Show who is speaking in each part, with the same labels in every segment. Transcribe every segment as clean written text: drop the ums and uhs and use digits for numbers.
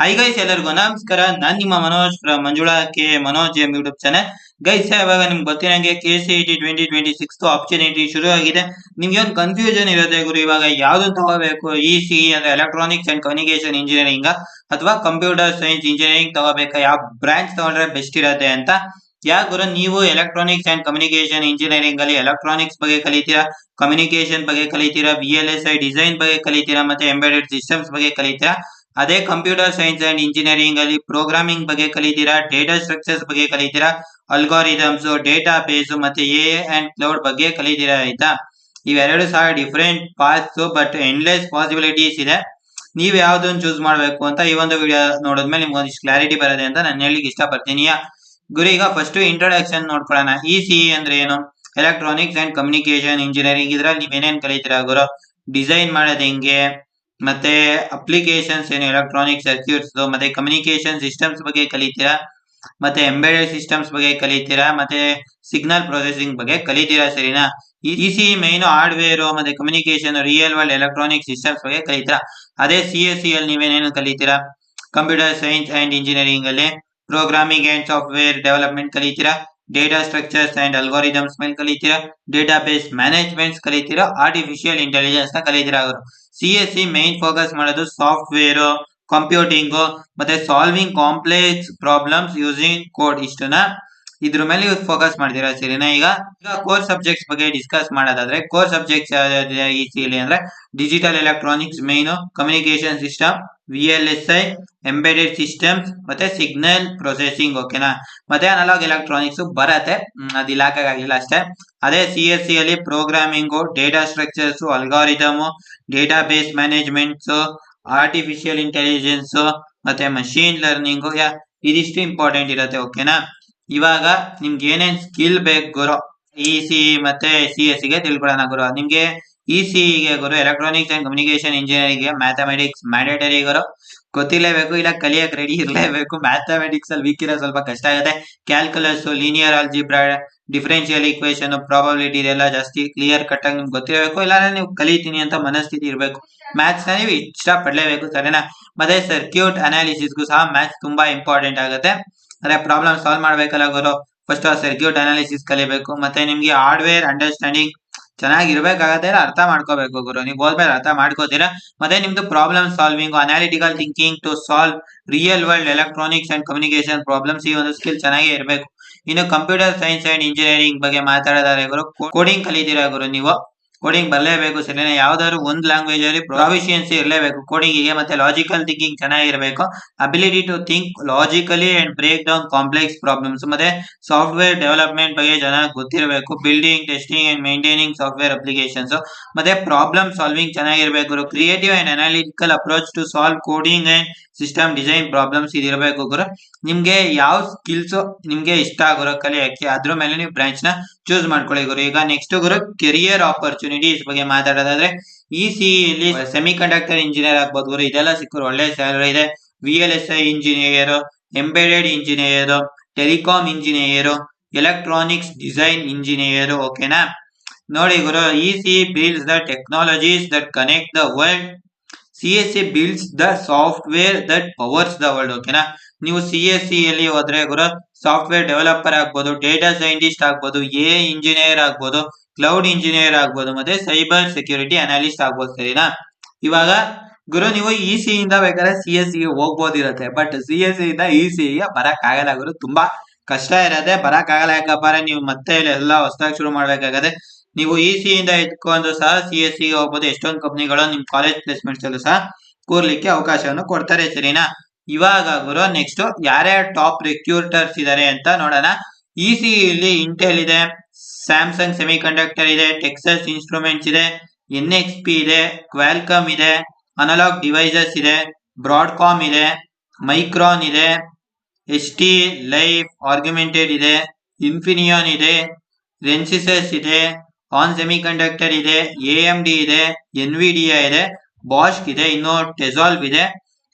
Speaker 1: Hi guys, ಎಲ್ಲರಿಗೂ ನಮಸ್ಕಾರ. ನಾನು ನಿಮ್ಮ Manoj from Manjula K Manoj M YouTube channel. Guys, ಇವಾಗ ನಿಮ್ಗೆ ಗೊತ್ತಿರಂಗೆ KCET 2026 ಆಪರ್ಚುನಿಟಿ ಶುರು ಆಗಿದೆ. ನಿಮ್ಗೆ ಒಂದು ಕನ್ಫ್ಯೂಷನ್ ಇರುತ್ತೆ ಗುರು, ಇವಾಗ ಯಾವ್ದನ್ನ ತಗೋಬೇಕು, ECE ಅಂದ್ರೆ ಎಲೆಕ್ಟ್ರಾನಿಕ್ಸ್ ಅಂಡ್ ಕಮ್ಯುನಿಕೇಶನ್ ಇಂಜಿನಿಯರಿಂಗ್ ಅಥವಾ ಕಂಪ್ಯೂಟರ್ ಸೈನ್ಸ್ ಇಂಜಿನಿಯರಿಂಗ್ ತಗೋಬೇಕಾ, ಯಾವ ಬ್ರಾಂಚ್ ತಗೊಂಡ್ರೆ ಬೆಸ್ಟ್ ಇರುತ್ತೆ ಅಂತ. ಗುರು, ನೀವು ಎಲೆಕ್ಟ್ರಾನಿಕ್ಸ್ ಅಂಡ್ ಕಮ್ಯುನಿಕೇಶನ್ ಇಂಜಿನಿಯರಿಂಗ್ ಅಲ್ಲಿ ಎಲೆಕ್ಟ್ರಾನಿಕ್ಸ್ ಬಗ್ಗೆ ಕಲಿತೀರಾ, ಕಮ್ಯುನಿಕೇಶನ್ ಬಗ್ಗೆ ಕಲಿತೀರಾ, VLSI ಡಿಸೈನ್ ಬಗ್ಗೆ ಕಲಿತೀರಾ, ಮತ್ತೆ ಎಂಬೆಡೆಡ್ ಸಿಸ್ಟಮ್ಸ್ ಬಗ್ಗೆ ಕಲಿತೀರಾ. ಅದೇ ಕಂಪ್ಯೂಟರ್ ಸೈನ್ಸ್ ಅಂಡ್ ಇಂಜಿನಿಯರಿಂಗ್ ಅಲ್ಲಿ ಪ್ರೋಗ್ರಾಮಿಂಗ್ ಬಗ್ಗೆ ಕಲಿತೀರಾ, ಡೇಟಾ ಸ್ಟ್ರಕ್ಚರ್ಸ್ ಬಗ್ಗೆ ಕಲಿತೀರಾ, ಅಲ್ಗಾರಿದಮ್ಸ್, ಡೇಟಾ ಬೇಸ್ ಮತ್ತೆ AI ಅಂಡ್ ಕ್ಲೌಡ್ ಬಗ್ಗೆ ಕಲಿತೀರಾ. ಆಯ್ತಾ, ಇವೆರಡು ಸಹ different paths but endless possibilities ಇದೆ. ನೀವ್ ಯಾವ್ದನ್ನ ಚೂಸ್ ಮಾಡ್ಬೇಕು ಅಂತ ಈ ಒಂದು ವಿಡಿಯೋ ನೋಡಿದ್ಮೇಲೆ ನಿಮ್ಗೆ ಒಂದಿಷ್ಟು ಕ್ಲಾರಿಟಿ ಬರುತ್ತೆ ಅಂತ ನಾನು ಹೇಳಿಕ್ಕೆ ಇಷ್ಟಪಡ್ತೀನಿ. ಗುರು, ಈಗ ಫಸ್ಟ್ ಇಂಟ್ರೊಡಕ್ಷನ್ ನೋಡ್ಕೊಳ್ಳೋಣ. ECE ಅಂದ್ರೆ ಏನು? Electronics and communication engineering. ಇದ್ರಲ್ಲಿ ನೀವ್ ಏನೇನ್ ಕಲಿತೀರಾ ಗುರು? ಡಿಸೈನ್ ಮಾಡೋದು ಹೆಂಗೆ, ಮತ್ತೆ ಅಪ್ಲಿಕೇಶನ್ಸ್ ಏನು, ಎಲೆಕ್ಟ್ರಾನಿಕ್ ಸರ್ಕ್ಯೂಟ್ಸ್, ಮತ್ತೆ ಕಮ್ಯುನಿಕೇಶನ್ ಸಿಸ್ಟಮ್ಸ್ ಬಗ್ಗೆ ಕಲಿತೀರಾ, ಮತ್ತೆ ಎಂಬೆಡೆಡ್ ಸಿಸ್ಟಮ್ಸ್ ಬಗ್ಗೆ ಕಲಿತೀರಾ, ಮತ್ತೆ ಸಿಗ್ನಲ್ ಪ್ರೊಸೆಸಿಂಗ್ ಬಗ್ಗೆ ಕಲಿತೀರಾ. ಸರಿನಾ? ECE ಮೈನ್ ಹಾರ್ಡ್ವೇರ್ ಮತ್ತೆ communication real world electronic systems ಬಗ್ಗೆ ಕಲಿತೀರಾ. ಅದೇ CSE ಅಲ್ಲಿ ನೀವೇನೇನು ಕಲಿತೀರಾ? ಕಂಪ್ಯೂಟರ್ ಸೈನ್ಸ್ ಅಂಡ್ ಇಂಜಿನಿಯರಿಂಗ್ ಅಲ್ಲಿ ಪ್ರೋಗ್ರಾಮಿಂಗ್ ಅಂಡ್ ಸಾಫ್ಟ್ವೇರ್ ಡೆವಲಪ್ಮೆಂಟ್ ಕಲಿತೀರಾ, ಡೇಟಾ ಸ್ಟ್ರಕ್ಚರ್ಸ್ ಅಂಡ್ ಅಲ್ಗಾರಿದಮ್ಸ್ ಮೇಲೆ ಕಲಿತೀರಾ, ಡೇಟಾ ಬೇಸ್ ಮ್ಯಾನೇಜ್ಮೆಂಟ್ ಕಲಿತೀರಾ, ಆರ್ಟಿಫಿಷಿಯಲ್ ಇಂಟೆಲಿಜೆನ್ಸ್ ನ ಕಲಿತೀರಾ. ಅವರು CSE ಮೈನ್ ಫೋಕಸ್ ಮಾಡೋದು ಸಾಫ್ಟ್ವೇರ್, ಕಂಪ್ಯೂಟಿಂಗ್ ಮತ್ತೆ solving complex problems using code. ಇಷ್ಟನ್ನ ಇದ್ರ ಮೇಲೆ ಫೋಕಸ್ ಮಾಡ್ತೀರಾ. ಸರಿನಾ? ಈಗ ಕೋರ್ ಸಬ್ಜೆಕ್ಟ್ಸ್ ಬಗ್ಗೆ ಡಿಸ್ಕಸ್ ಮಾಡೋದಾದ್ರೆ, ಕೋರ್ ಸಬ್ಜೆಕ್ಟ್ಸ್ ಯಾವ್ಯಾವ್ದಿದೆ ECE ಅಂದ್ರೆ digital electronics main, communication system, VLSI, embedded systems ಮತ್ತೆ ಸಿಗ್ನಲ್ ಪ್ರೊಸೆಸಿಂಗ್. ಓಕೆನಾ? ಮತ್ತೆ ಅನಲಾಗ್ ಎಲೆಕ್ಟ್ರಾನಿಕ್ಸ್ ಬರತ್ತೆ, ಅದು ಇಲಾಖೆಗಾಗಿಲ್ಲ ಅಷ್ಟೇ. ಅದೇ CSE ಅಲ್ಲಿ programming, data structures, algorithm, data base managements, artificial intelligence ಮತ್ತೆ ಮಷೀನ್ ಲರ್ನಿಂಗ್, ಇದಿಷ್ಟು ಇಂಪಾರ್ಟೆಂಟ್ ಇರುತ್ತೆ. ಓಕೆನಾ? ಇವಾಗ ನಿಮ್ಗೆ ಏನೇನ್ ಸ್ಕಿಲ್ ಬೇಕು ಗುರು ECE ಮತ್ತೆ CSE ಗೆ ತಿಳ್ಕೊಳ್ಳೋಣ ಗುರು. ನಿಮ್ಗೆ ECE ಗೆ ಗುರು ಎಲೆಕ್ಟ್ರಾನಿಕ್ಸ್ ಅಂಡ್ ಕಮ್ಯುನಿಕೇಶನ್ ಇಂಜಿನಿಯರಿಂಗ್ ಗೆ ಮ್ಯಾಥಮೆಟಿಕ್ಸ್ ಮ್ಯಾಂಡೇಟರಿ ಗುರು, ಗೊತ್ತಿರಲೇಬೇಕು, ಇಲ್ಲ ಕಲಿಯಕ್ ರೆಡಿ ಇರಲೇಬೇಕು. ಮ್ಯಾಥಮೆಟಿಕ್ಸ್ ಅಲ್ಲಿ ವೀಕ್ ಇರೋ ಸ್ವಲ್ಪ ಕಷ್ಟ ಆಗುತ್ತೆ. Calculus, linear algebra, differential equation, probability ಇದೆಲ್ಲ ಜಾಸ್ತಿ ಕ್ಲಿಯರ್ ಕಟ್ ಆಗಿ ನಿಮ್ಗೆ ಗೊತ್ತಿರಬೇಕು, ಇಲ್ಲ ನೀವು ಕಲಿತೀನಿ ಅಂತ ಮನಸ್ಥಿತಿ ಇರಬೇಕು. ಮ್ಯಾಥ್ಸ್ ನ ನೀವು ಇಷ್ಟ ಪಡ್ಲೇಬೇಕು. ಸರಿನಾ? ಮತ್ತೆ ಸರ್ಕ್ಯೂಟ್ ಅನಾಲಿಸಿಸ್ಗೂ ಸಹ ಮ್ಯಾಥ್ಸ್ ತುಂಬಾ ಇಂಪಾರ್ಟೆಂಟ್ ಆಗುತ್ತೆ. ಅದೇ ಪ್ರಾಬ್ಲಮ್ ಸಾಲ್ವ್ ಮಾಡ್ಬೇಕಲ್ಲ ಗುರು, ಫಸ್ಟ್ ಆ ಸರ್ಕ್ಯೂಟ್ ಅನಾಲಿಸಿಸ್ ಕಲಿಬೇಕು. ಮತ್ತೆ ನಿಮ್ಗೆ ಹಾರ್ಡ್ವೇರ್ ಅಂಡರ್ಸ್ಟ್ಯಾಂಡಿಂಗ್ ಚೆನ್ನಾಗಿರ್ಬೇಕಾಗತ್ತೆ, ಅರ್ಥ ಮಾಡ್ಕೋಬೇಕು ಗುರು. ನೀವು ಹೋದ್ಮೇಲೆ ಅರ್ಥ ಮಾಡ್ಕೋತೀರಾ. ಮತ್ತೆ ನಿಮ್ದು problem solving, analytical thinking to solve real world electronics and communication problems, ಈ ಒಂದು ಸ್ಕಿಲ್ ಚೆನ್ನಾಗೇ ಇರಬೇಕು. ಇನ್ನು ಕಂಪ್ಯೂಟರ್ ಸೈನ್ಸ್ ಅಂಡ್ ಇಂಜಿನಿಯರಿಂಗ್ ಬಗ್ಗೆ ಮಾತಾಡೋದಾದ್ರೆ ಗುರು, ಕೋಡಿಂಗ್ ಕಲಿತೀರಾ ಗುರು. ನೀವು ಕೋಡಿಂಗ್ ಬರಲೇಬೇಕು. ಸರಿನಾ? ಯಾವ್ದಾದ್ರು ಒಂದ್ ಲ್ಯಾಂಗ್ವೇಜ್ ಅಲ್ಲಿ ಪ್ರಾವಿಷಿಯನ್ಸಿ ಇರಲೇಬೇಕು ಕೋಡಿಂಗಿಗೆ. ಮತ್ತೆ ಲಾಜಿಕಲ್ ಥಿಂಕಿಂಗ್ ಚೆನ್ನಾಗಿರ್ಬೇಕು, ability to think logically and break down complex problems. ಮತ್ತೆ ಸಾಫ್ಟ್ವೇರ್ ಡೆವಲಪ್ಮೆಂಟ್ ಬಗ್ಗೆ ಚೆನ್ನಾಗಿ ಗೊತ್ತಿರಬೇಕು, building, testing and maintaining software applications. ಮತ್ತೆ ಪ್ರಾಬ್ಲಮ್ ಸಾಲ್ವಿಂಗ್ ಚೆನ್ನಾಗಿರ್ಬೇಕು, creative and analytical approach to solve coding and system design problems ಇದಿರಬೇಕು ಗುರು. ನಿಮ್ಗೆ ಯಾವ ಸ್ಕಿಲ್ಸ್ ನಿಮ್ಗೆ ಇಷ್ಟ ಗುರು ಕಲಿಯಕ್ಕೆ, ಅದ್ರ ಮೇಲೆ ನೀವು ಬ್ರಾಂಚ್ ನ ಚೂಸ್ ಮಾಡ್ಕೊಳ್ಳಿ ಗುರು. ಈಗ ನೆಕ್ಸ್ಟ್ ಗುರು, ಕೆರಿಯರ್ ಆಪರ್ಚುನಿಟೀಸ್ ಬಗ್ಗೆ ಮಾತಾಡೋದಾದ್ರೆ, ECE ಅಲ್ಲಿ ಸೆಮಿ ಕಂಡಕ್ಟರ್ ಇಂಜಿನಿಯರ್ ಆಗ್ಬೋದು ಗುರು, ಇದೆಲ್ಲ ಸಿಕ್ಕರು ಒಳ್ಳೆ ಸ್ಯಾಲರಿ ಇದೆ. VLSI engineer, embedded engineer, telecom engineer, electronics design engineer. ಓಕೆನಾ? ನೋಡಿ ಗುರು, ECE builds the technologies that connect the world, CSE builds the software that powers the world. ಓಕೆನಾ? ನೀವು CSE ಅಲ್ಲಿ ಹೋದ್ರೆ ಗುರು, ಸಾಫ್ಟ್ವೇರ್ ಡೆವಲಪರ್ ಆಗ್ಬೋದು, ಡೇಟಾ ಸೈಂಟಿಸ್ಟ್ ಆಗ್ಬೋದು, AI engineer ಆಗ್ಬೋದು, cloud engineer ಆಗ್ಬೋದು, ಮತ್ತೆ ಸೈಬರ್ ಸೆಕ್ಯೂರಿಟಿ ಅನಾಲಿಸ್ಟ್ ಆಗ್ಬೋದು. ಸರಿನಾ? ಇವಾಗ ಗುರು, ನೀವು ECE ಇಂದ ಬೇಕಾದ್ರೆ CSE ಗೆ ಹೋಗ್ಬೋದಿರತ್ತೆ, ಬಟ್ CSE ಇಂದ ECE ಗೆ ಬರಕ್ ಆಗಲ್ಲ ಗುರು, ತುಂಬಾ ಕಷ್ಟ ಇರತ್ತೆ, ಬರಕ್ ಆಗಲ್ಲ. ಯಾಕಪ್ಪ ನೀವು ಮತ್ತೆ ಎಲ್ಲ ಹೊಸದಾಗಿ ಶುರು ಮಾಡ್ಬೇಕಾಗತ್ತೆ. ನೀವು ECE ಇಂದ ಇಟ್ಕೊಂಡು ಸಹ CSE ಗೆ ಹೋಗ್ಬೋದು. ಎಷ್ಟೊಂದು ಕಂಪ್ನಿಗಳು ನಿಮ್ ಕಾಲೇಜ್ ಪ್ಲೇಸ್ಮೆಂಟ್ಸ್ ಅಲ್ಲೂ ಸಹ ಕೂರ್ಲಿಕ್ಕೆ ಅವಕಾಶವನ್ನು ಕೊಡ್ತಾರೆ. ಸರಿನಾ? ಇವಾಗ ಗುರು ನೆಕ್ಸ್ಟ್ ಯಾರ್ಯಾರು ಟಾಪ್ ರಿಕ್ರೂಟರ್ಸ್ ಇದಾರೆ ಅಂತ ನೋಡೋಣ. ECE ಇಲ್ಲಿ ಇಂಟೆಲ್ ಇದೆ, ಸ್ಯಾಮ್ಸಂಗ್ ಸೆಮಿ ಕಂಡಕ್ಟರ್ ಇದೆ, ಟೆಕ್ಸಸ್ ಇನ್ಸ್ಟ್ರೂಮೆಂಟ್ಸ್ ಇದೆ, NXP ಇದೆ, ಕ್ವಾಲ್ಕಾಮ್ ಇದೆ, ಅನಲಾಗ್ ಡಿವೈಸಸ್ ಇದೆ, ಬ್ರಾಡ್ಕಾಮ್ ಇದೆ, ಮೈಕ್ರಾನ್ ಇದೆ, ST ಲೈಫ್ ಆರ್ಗ್ಯುಮೆಂಟೆಡ್ ಇದೆ, ಇನ್ಫಿನಿಯಾನ್ ಇದೆ, ರೆನ್ಸಿಸಸ್ ಇದೆ, ಆನ್ ಸೆಮಿ ಕಂಡಕ್ಟರ್ ಇದೆ, AMD ಇದೆ, NVIDIA ಇದೆ, ಬಾಸ್ಕ್ ಇದೆ, ಇನ್ನು ಟೆಸಾಲ್ವ್ ಇದೆ.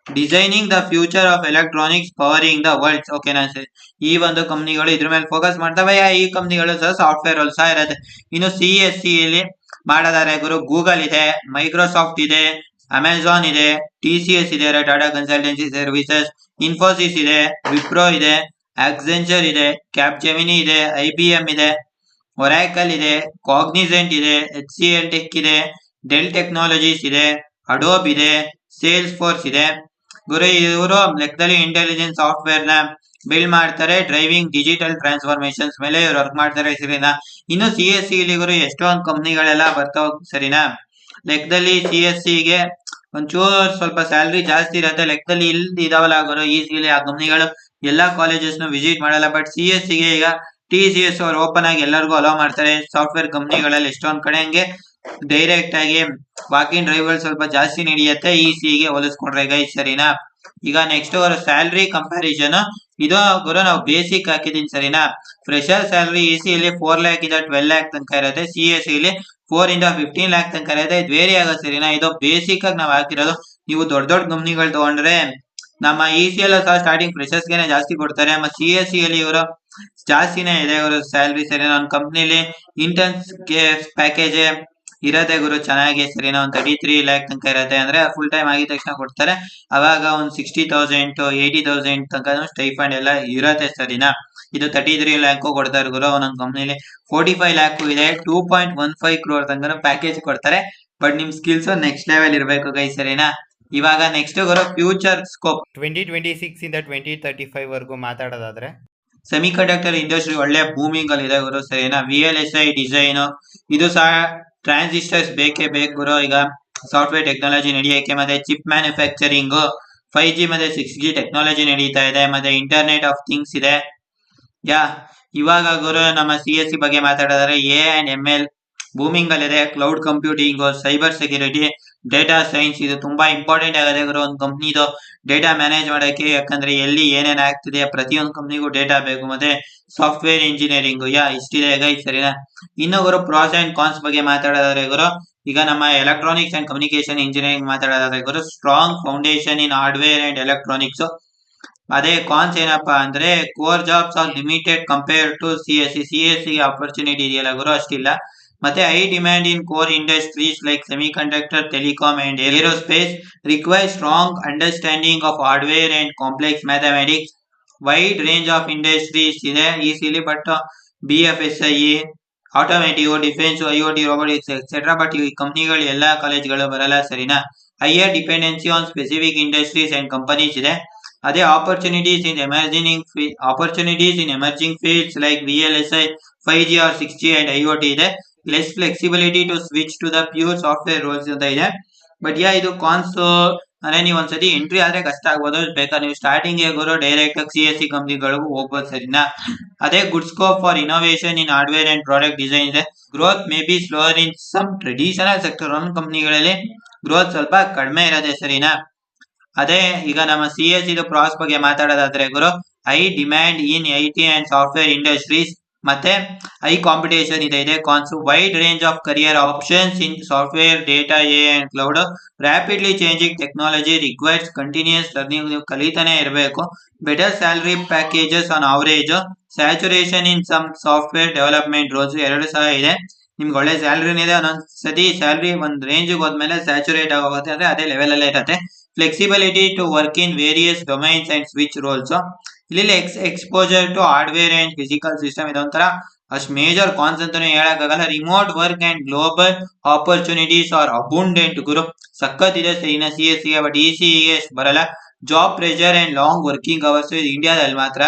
Speaker 1: Designing the future of electronics powering the world. ಓಕೆನಾ ಸರ್? ಈ ಒಂದು ಕಂಪ್ನಿಗಳು ಇದ್ರ ಮೇಲೆ ಫೋಕಸ್ ಮಾಡ್ತವೆ. ಈ ಕಂಪ್ನಿಗಳು ಸಹ ಸಾಫ್ಟ್ವೇರ್ ಅಲ್ಲಿ ಸಹ ಇರುತ್ತೆ. ಇನ್ನು CSE ಅಲ್ಲಿ ಮಾಡೋದಾದ್ರೆ ಗುರು, ಗೂಗಲ್ ಇದೆ, ಮೈಕ್ರೋಸಾಫ್ಟ್ ಇದೆ, ಅಮೆಜಾನ್ ಇದೆ, TCS ಇದೆ, ಟಾಟಾ ಕನ್ಸಲ್ಟೆನ್ಸಿ ಸರ್ವಿಸಸ್, ಇನ್ಫೋಸಿಸ್ ಇದೆ, ವಿಪ್ರೋ ಇದೆ, ಆಕ್ಸೆಂಚರ್ ಇದೆ, ಕ್ಯಾಪ್ಜೆಮಿನಿ ಇದೆ, IBM ಇದೆ, ಒರಾಕಲ್ ಇದೆ, ಕಾಗ್ನಿಸೆಂಟ್ ಇದೆ, HCL ಟೆಕ್ ಇದೆ, ಡೆಲ್ ಟೆಕ್ನಾಲಜೀಸ್ ಇದೆ, ಅಡೋಬ್ ಇದೆ, ಸೇಲ್ಸ್ ಫೋರ್ಸ್ ಇದೆ. ಗುರು ಇವರು ಲೆಕ್ಕದಲ್ಲಿ ಇಂಟೆಲಿಜೆನ್ಸ್ ಸಾಫ್ಟ್ವೇರ್ ನ ಬಿಲ್ಡ್ ಮಾಡ್ತಾರೆ, ಡ್ರೈವಿಂಗ್ ಡಿಜಿಟಲ್ ಟ್ರಾನ್ಸ್ಫಾರ್ಮೇಶನ್ಸ್ ಮೇಲೆ ಇವ್ರು ವರ್ಕ್ ಮಾಡ್ತಾರೆ ಸರಿನಾ. ಇನ್ನು CSC ಇಲ್ಲಿ ಗುರು ಎಷ್ಟೊಂದು ಕಂಪ್ನಿಗಳೆಲ್ಲ ಬರ್ತಾವ ಸರಿನಾ. ಲೆಕ್ಕದಲ್ಲಿ CSC ಗೆ ಒಂಚೂರು ಸ್ವಲ್ಪ ಸ್ಯಾಲ್ರಿ ಜಾಸ್ತಿ ಇರುತ್ತೆ. ಲೆಕ್ಕದಲ್ಲಿ ಇಲ್ಲಿ ಇದಾವಲ್ಲ ಗುರು ಈಸಿಲಿ ಆ ಕಂಪ್ನಿಗಳು ಎಲ್ಲಾ ಕಾಲೇಜಸ್ ನ ವಿಸಿಟ್ ಮಾಡಲ್ಲ. ಬಟ್ CSC ಗೆ ಈಗ TCS ಅವ್ರು ಓಪನ್ ಆಗಿ ಎಲ್ಲರಿಗೂ ಅಲೋ ಮಾಡ್ತಾರೆ. ಸಾಫ್ಟ್ವೇರ್ ಕಂಪ್ನಿಗಳಲ್ಲಿ ಎಷ್ಟೊಂದ್ ಕಡೆ ಹಂಗೆ ಡೈರೆಕ್ಟ್ ಆಗಿ ವಾಕಿಂಗ್ ಡ್ರೈವ್ ಸ್ವಲ್ಪ ಜಾಸ್ತಿ ನಡೆಯುತ್ತೆ ಗೆ ಹೋಲಿಸ್ಕೊಂಡ್ರೆ ಗೈಸ್ ಸರಿನಾ. ಈಗ ನೆಕ್ಸ್ಟ್ ಅವರ ಸ್ಯಾಲ್ರಿ ಕಂಪ್ಯಾರಿಸನ್ ಇದು ಗುರು ನಾವು ಬೇಸಿಕ್ ಹಾಕಿದೀನಿ ಸರಿನಾ. ಫ್ರೆಶರ್ ಸ್ಯಾಲ್ರಿ ಇಲ್ಲಿ 4 ಲ್ಯಾಕ್ ಇಂದ 12 ಲ್ಯಾಕ್ ತನಕ ಇರುತ್ತೆ. CSC ಇಲ್ಲಿ 4 ಇಂದ 15 ಲ್ಯಾಕ್ ತನಕ ಇರುತ್ತೆ. ಇದು ವೇರಿ ಆಗುತ್ತೆ ಸರಿನಾ. ಇದು ಬೇಸಿಕ್ ಆಗಿ ನಾವು ಹಾಕಿರೋದು. ನೀವು ದೊಡ್ಡ ದೊಡ್ಡ ಕಂಪ್ನಿಗಳು ತಗೊಂಡ್ರೆ ನಮ್ಮ ಎಲ್ಲ ಸಹ ಸ್ಟಾರ್ಟಿಂಗ್ ಫ್ರೆಶರ್ಸ್ ಗೆನೆ ಜಾಸ್ತಿ ಕೊಡ್ತಾರೆ. ನಮ್ಮ CSC ಅಲ್ಲಿ ಇವರು ಜಾಸ್ತಿನೇ ಇದೆ ಇವರು ಸ್ಯಾಲ್ರಿ ಸರಿನಾ. ನಮ್ಮ ಕಂಪ್ನಿಲಿ ಇಂಟರ್ನ್ಸ್ ಗೆ ಪ್ಯಾಕೇಜ್ ಇರತ್ತೆ ಗುರು ಚೆನ್ನಾಗಿ ಸರಿನಾ. ಒಂದು 33 ಲ್ಯಾಕ್ ತನಕ ಇರತ್ತೆ. ಅಂದ್ರೆ ಫುಲ್ ಟೈಮ್ ಆಗಿದ ತಕ್ಷಣ ಕೊಡ್ತಾರೆ. ಅವಾಗ ಒಂದು 60,000 80,000 ತನಕ ಸ್ಟೈಫಂಡ್ ಎಲ್ಲ ಇರತ್ತೆ ಸರಿನಾ. ಇದು 33 ಲ್ಯಾಕ್ ಕೊಡ್ತಾರೆ ಗುರು. ಒಂದೊಂದು ಕಂಪ್ನಿಲಿ 45 ಲ್ಯಾಕ್ ಇದೆ. 2.15 crore ತನಕ ಪ್ಯಾಕೇಜ್ ಕೊಡ್ತಾರೆ. ಬಟ್ ನಿಮ್ ಸ್ಕಿಲ್ಸ್ ನೆಕ್ಸ್ಟ್ ಲೆವೆಲ್ ಇರಬೇಕು ಗೈ ಸರಿನಾ. ಇವಾಗ ನೆಕ್ಸ್ಟ್ ಗುರು ಫ್ಯೂಚರ್ ಸ್ಕೋಪ್ 2026 ಇಂದ 2035 ವರೆಗೂ ಮಾತಾಡೋದಾದ್ರೆ ಸೆಮಿ ಕಂಡಕ್ಟರ್ ಇಂಡಸ್ಟ್ರಿ ಒಳ್ಳೆ ಬೂಮಿಂಗ್ ಅಲ್ಲಿ ಇದೆ ಗುರು ಸರಿನಾ. VLSI ಡಿಸೈನ್ ಇದು ಸಹ ಟ್ರಾನ್ಸಿಸ್ಟರ್ಸ್ ಬೇಕೇ ಬೇಕು ಗುರು. ಈಗ ಸಾಫ್ಟ್ವೇರ್ ಟೆಕ್ನಾಲಜಿ ನಡೆಯಕ್ಕೆ ಮತ್ತೆ ಚಿಪ್ ಮ್ಯಾನುಫ್ಯಾಕ್ಚರಿಂಗ್ 5G ಮತ್ತೆ 6G ಟೆಕ್ನಾಲಜಿ ನಡೀತಾ ಇದೆ. ಮತ್ತೆ ಇಂಟರ್ನೆಟ್ ಆಫ್ ಥಿಂಗ್ಸ್ ಇದೆ. ಇವಾಗ ಗುರು ನಮ್ಮ CSC ಬಗ್ಗೆ ಮಾತಾಡಿದ್ರೆ AI&ML ಬೂಮಿಂಗ್ ಅಲ್ಲಿ ಇದೆ. Cloud computing, cyber security, data science ಇದು ತುಂಬಾ ಇಂಪಾರ್ಟೆಂಟ್ ಆಗಿದೆ ಗುರು ಒಂದು ಕಂಪ್ನಿದು ಡೇಟಾ ಮ್ಯಾನೇಜ್ ಮಾಡಕ್ಕೆ. ಯಾಕಂದ್ರೆ ಎಲ್ಲಿ ಏನೇನ್ ಆಗ್ತಿದೆ ಪ್ರತಿಯೊಂದು ಕಂಪ್ನಿಗೂ ಡೇಟಾ ಬೇಕು. ಮತ್ತೆ ಸಾಫ್ಟ್ವೇರ್ ಇಂಜಿನಿಯರಿಂಗ್ ಇಷ್ಟಿದೆ ಗೈಸ್ ಸರಿನಾ. ಇನ್ನು ಗುರು ಪ್ರಾಸ್ ಅಂಡ್ ಕಾನ್ಸ್ ಬಗ್ಗೆ ಮಾತಾಡೋದಾದ್ರೆ ಗುರು ಈಗ ನಮ್ಮ ಎಲೆಕ್ಟ್ರಾನಿಕ್ಸ್ ಅಂಡ್ ಕಮ್ಯುನಿಕೇಶನ್ ಇಂಜಿನಿಯರಿಂಗ್ ಮಾತಾಡೋದಾದ್ರೆ ಗುರು strong foundation in hardware and electronics. ಅದೇ ಕಾನ್ಸ್ ಏನಪ್ಪಾ ಅಂದ್ರೆ core jobs are limited compare to CSC ಗೆ ಆಪರ್ಚುನಿಟಿ ಇದೆಯಲ್ಲ ಗುರು ಅಷ್ಟಿಲ್ಲ. ಮತ್ತೆ high demand in core industries like semi conductor, telecom and aerospace require strong understanding of hardware and complex mathematics. Wide range of industries ಇದೆ easily. But BFSI, automotive, defence, IoT, robotics etcetera. But ಈ ಕಂಪ್ನಿಗಳು ಎಲ್ಲಾ ಕಾಲೇಜ್ಗಳು ಬರಲ್ಲ ಸರಿನಾ. Higher dependency on specific industries and companies ಇದೆ. ಅದೇ opportunities in emerging fields like VLSI, 5G or 6G and IoT ಇದೆ. Less flexibility to switch to the pure software roles ಅಂತ ಇದೆ. ಬಟ್ ಇದು ಕಾನ್ಸ್ ಅಂದ್ರೆ ನೀವು ಒಂದ್ಸತಿ ಎಂಟ್ರಿ ಆದ್ರೆ ಕಷ್ಟ ಆಗ್ಬೋದು. ಬೇಕಾದ್ರೆ ನೀವು ಸ್ಟಾರ್ಟಿಂಗ್ ಗುರು ಡೈರೆಕ್ಟ್ ಆಗಿ CSC ಕಂಪ್ನಿಗಳಿಗೂ ಹೋಗ್ಬೋದು ಸರಿನಾ. ಅದೇ good scope for innovation in hardware and product design ಇದೆ. Growth may be slower in some traditional sector. ಒಂದು ಕಂಪ್ನಿಗಳಲ್ಲಿ ಗ್ರೋತ್ ಸ್ವಲ್ಪ ಕಡಿಮೆ ಇರೋದೆ ಸರಿನಾ. ಅದೇ ಈಗ ನಮ್ಮ CSC ಪ್ರಾಸ್ ಬಗ್ಗೆ ಮಾತಾಡೋದಾದ್ರೆ ಗುರು high demand in IT and software industries ಮತ್ತೆ ಹೈ ಕಾಂಪಿಟೇಷನ್ ಇದೆ. Cons wide range of career options in software, data, AI and cloud. Rapidly changing technology requires continuous learning. ನೀವು ಕಲಿತಾನೆ ಇರಬೇಕು. Better salary packages on average. Saturation in some software development roles ಎರಡು ಸಹ ಇದೆ. ನಿಮ್ಗೆ ಒಳ್ಳೆ ಸ್ಯಾಲರಿನ ಇದೆ. ಒಂದೊಂದ್ಸತಿ ಸ್ಯಾಲರಿ ಒಂದ್ ರೇಂಜ್ ಹೋದ್ಮೇಲೆ ಸ್ಯಾಚುರೇಟ್ ಆಗೋಗುತ್ತೆ ಅಂದ್ರೆ ಅದೇ ಲೆವೆಲ್ ಅಲ್ಲೇ ಇರುತ್ತೆ. Flexibility to work in various domains and switch roles. ಇಲ್ಲಿ exposure to hardware and physical system ಇದೊಂಥರ ಅಷ್ಟು ಮೇಜರ್ ಕಾನ್ಸ್ ಅಂತಾನೆ ಹೇಳಕ್ಕಾಗಲ್ಲ. Remote work and global opportunities are abundant ಗುರು. ಸಖತ್ ಇದೆ ಇನ್ನ CSC ಗೆ. ಬಟ್ ಗೆ ಬರಲ್ಲ. Job pressure and long working hours ಇಂಡಿಯಾದಲ್ಲಿ ಮಾತ್ರ.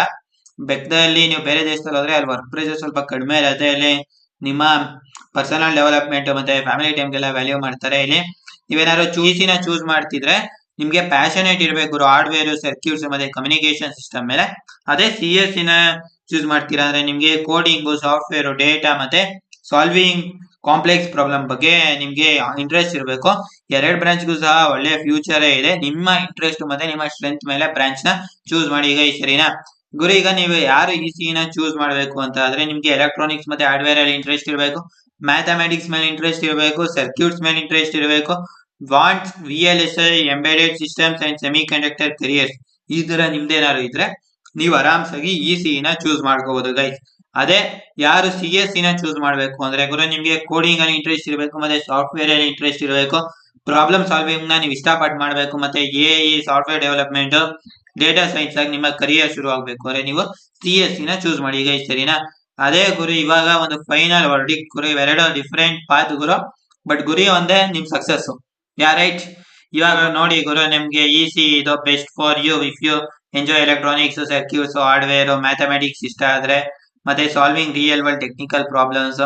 Speaker 1: ಬೆಕ್ಕದಲ್ಲಿ ನೀವು ಬೇರೆ ದೇಶದಲ್ಲಿ ಹೋದ್ರೆ ಅಲ್ಲಿ ವರ್ಕ್ ಪ್ರೆಷರ್ ಸ್ವಲ್ಪ ಕಡಿಮೆ ಇರುತ್ತೆ. ಇಲ್ಲಿ ನಿಮ್ಮ ಪರ್ಸನಲ್ ಡೆವಲಪ್ಮೆಂಟ್ ಮತ್ತೆ ಫ್ಯಾಮಿಲಿ ಟೈಮ್ಗೆಲ್ಲ ವ್ಯಾಲ್ಯೂ ಮಾಡ್ತಾರೆ. ಇಲ್ಲಿ ನೀವೇನಾದ್ರು ಚೂಸ್ ಮಾಡ್ತಿದ್ರೆ ನಿಮ್ಗೆ ಪ್ಯಾಷನೇಟ್ ಇರಬೇಕು ಹಾರ್ಡ್ವೇರ್, ಸರ್ಕ್ಯೂಟ್ಸ್ ಮತ್ತೆ ಕಮ್ಯುನಿಕೇಶನ್ ಸಿಸ್ಟಮ್ ಮೇಲೆ. ಅದೇ CSC ಚೂಸ್ ಮಾಡ್ತೀರಾ ಅಂದ್ರೆ ನಿಮ್ಗೆ ಕೋಡಿಂಗ್, ಸಾಫ್ಟ್ವೇರ್, ಡೇಟಾ ಮತ್ತೆ ಸಾಲ್ವಿಂಗ್ ಕಾಂಪ್ಲೆಕ್ಸ್ ಪ್ರಾಬ್ಲಮ್ ಬಗ್ಗೆ ನಿಮ್ಗೆ ಇಂಟ್ರೆಸ್ಟ್ ಇರಬೇಕು. ಎರಡು ಬ್ರಾಂಚ್ಗೂ ಸಹ ಒಳ್ಳೆ ಫ್ಯೂಚರ್ ಇದೆ. ನಿಮ್ಮ ಇಂಟ್ರೆಸ್ಟ್ ಮತ್ತೆ ನಿಮ್ಮ ಸ್ಟ್ರೆಂತ್ ಮೇಲೆ ಬ್ರಾಂಚ್ ನ ಚೂಸ್ ಮಾಡಿ ಈಗ ಸರಿನಾ. ಗುರು ಈಗ ನೀವು ಯಾರು ನ ಚೂಸ್ ಮಾಡಬೇಕು ಅಂತ ಆದ್ರೆ ನಿಮ್ಗೆ ಎಲೆಕ್ಟ್ರಾನಿಕ್ಸ್ ಮತ್ತೆ ಹಾರ್ಡ್ವೇರ್ ಅಲ್ಲಿ ಇಂಟ್ರೆಸ್ಟ್ ಇರಬೇಕು, ಮ್ಯಾಥಮೆಟಿಕ್ಸ್ ಮೇಲೆ ಇಂಟ್ರೆಸ್ಟ್ ಇರಬೇಕು, ಸರ್ಕ್ಯೂಟ್ಸ್ ಮೇಲೆ ಇಂಟ್ರೆಸ್ಟ್ ಇರಬೇಕು, wants VLSI, embedded systems and semi conductor careers. ಈ ತರ ನಿಮ್ದೇನಾದ್ರು ಇದ್ರೆ ನೀವು ಆರಾಮ್ಸಾಗಿ ನ ಚೂಸ್ ಮಾಡ್ಕೋಬಹುದು ಗೈಸ್. ಅದೇ ಯಾರು CSC ನ ಚೂಸ್ ಮಾಡ್ಬೇಕು ಅಂದ್ರೆ ಗುರು ನಿಮ್ಗೆ ಕೋಡಿಂಗ್ ಅಲ್ಲಿ ಇಂಟ್ರೆಸ್ಟ್ ಇರಬೇಕು ಮತ್ತೆ ಸಾಫ್ಟ್ವೇರ್ ಅಲ್ಲಿ ಇಂಟ್ರೆಸ್ಟ್ ಇರಬೇಕು, ಪ್ರಾಬ್ಲಮ್ ಸಾಲ್ವಿಂಗ್ ನ ನೀವು ಇಷ್ಟಪಟ್ಟು ಮಾಡಬೇಕು ಮತ್ತೆ A software development data science ಆಗಿ ನಿಮ್ಮ ಕರಿಯರ್ ಶುರು ಆಗಬೇಕು ಅಂದ್ರೆ ನೀವು CSC ನ ಚೂಸ್ ಮಾಡಿ ಈಗ ಸರಿನಾ. ಅದೇ ಗುರು ಇವಾಗ ಒಂದು ಫೈನಲ್ ವರ್ಡಿಕ್ಟ್ ಗುರು, ಇವೆರಡು ಡಿಫರೆಂಟ್ ಪಾತ್ ಗುರು, ಬಟ್ ಗುರಿ ಒಂದೇ, ನಿಮ್ ಸಕ್ಸಸ್. ರೈಟ್. ಇವಾಗ ನೋಡಿ ಗುರು, ನಿಮ್ಗೆ EC ಇದು best for you if you enjoy electronics, circuits, hardware, mathematics ಇಷ್ಟ ಆದ್ರೆ, ಮತ್ತೆ solving real world technical problems,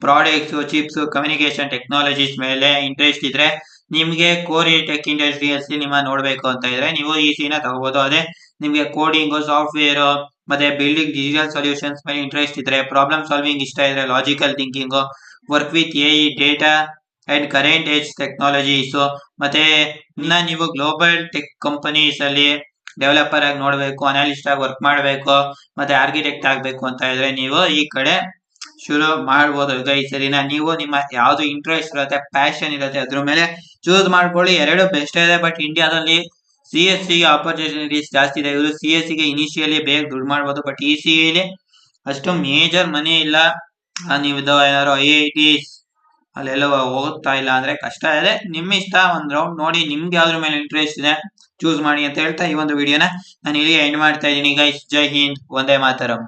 Speaker 1: products, chips, communication technologies ಮೇಲೆ ಇಂಟ್ರೆಸ್ಟ್ ಇದ್ರೆ, ನಿಮ್ಗೆ ಕೋರ್ ಟೆಕ್ ಇಂಡಸ್ಟ್ರಿಯಲ್ಲಿ ನಿಮ್ಮ ನೋಡ್ಬೇಕು ಅಂತ ಇದ್ರೆ ನೀವು EC ನ ತಗೋಬಹುದು. ಅದೇ ನಿಮ್ಗೆ ಕೋಡಿಂಗ್, ಸಾಫ್ಟ್ವೇರ್ ಮತ್ತೆ ಬಿಲ್ಡಿಂಗ್ ಡಿಜಿಟಲ್ ಸೊಲ್ಯೂಷನ್ಸ್ ಮೇಲೆ ಇಂಟ್ರೆಸ್ಟ್ ಇದ್ರೆ, ಪ್ರಾಬ್ಲಮ್ ಸಾಲ್ವಿಂಗ್ ಇಷ್ಟ ಇದ್ರೆ, logical thinking, work with data and current age technologies, ಮತ್ತೆ ಇನ್ನ ನೀವು ಗ್ಲೋಬಲ್ ಟೆಕ್ ಕಂಪನೀಸ್ ಅಲ್ಲಿ ಡೆವಲಪರ್ ಆಗಿ ನೋಡ್ಬೇಕು, ಅನಾಲಿಸ್ಟ್ ಆಗಿ ವರ್ಕ್ ಮಾಡ್ಬೇಕು, ಮತ್ತೆ ಆರ್ಕಿಟೆಕ್ಟ್ ಆಗ್ಬೇಕು ಅಂತ ಇದ್ರೆ ನೀವು ಈ ಕಡೆ ಶುರು ಮಾಡ್ಬೋದು ಗೈಸ್ ಸರಿನಾ. ನೀವು ನಿಮ್ಮ ಯಾವ್ದು ಇಂಟ್ರೆಸ್ಟ್ ಇರುತ್ತೆ, ಪ್ಯಾಷನ್ ಇರುತ್ತೆ, ಅದ್ರ ಮೇಲೆ ಚೂಸ್ ಮಾಡ್ಕೊಳ್ಳಿ. ಎರಡು ಬೆಸ್ಟ್ ಇದೆ, ಬಟ್ ಇಂಡಿಯಾದಲ್ಲಿ CSC ಗೆ ಆಪರ್ಚುನಿಟೀಸ್ ಜಾಸ್ತಿ ಇದೆ. ಇವರು CSC ಗೆ ಇನಿಷಿಯಲಿ ಬೇಗ ದುಡ್ಡು ಮಾಡ್ಬೋದು, ಬಟ್ EC ಲಿ ಅಷ್ಟು ಮೇಜರ್ ಮನಿ ಇಲ್ಲ. ನೀವು ಏನಾದ್ರು IITs ಅಲ್ಲೆಲ್ಲ ಓದ್ತಾ ಇಲ್ಲ ಅಂದ್ರೆ ಕಷ್ಟ ಇದೆ. ನಿಮ್ ಇಷ್ಟ, ಒಂದ್ ರೌಂಡ್ ನೋಡಿ ನಿಮ್ಗೆ ಯಾವ್ದ್ರ ಮೇಲೆ ಇಂಟ್ರೆಸ್ಟ್ ಇದೆ ಚೂಸ್ ಮಾಡಿ ಅಂತ ಹೇಳ್ತಾ ಈ ಒಂದು ವಿಡಿಯೋನ ನಾನು ಇಲ್ಲಿ ಎಂಡ್ ಮಾಡ್ತಾ ಇದ್ದೀನಿ ಗೈಸ್. ಜೈ ಹಿಂದ್, ವಂದೇ ಮಾತರಂ.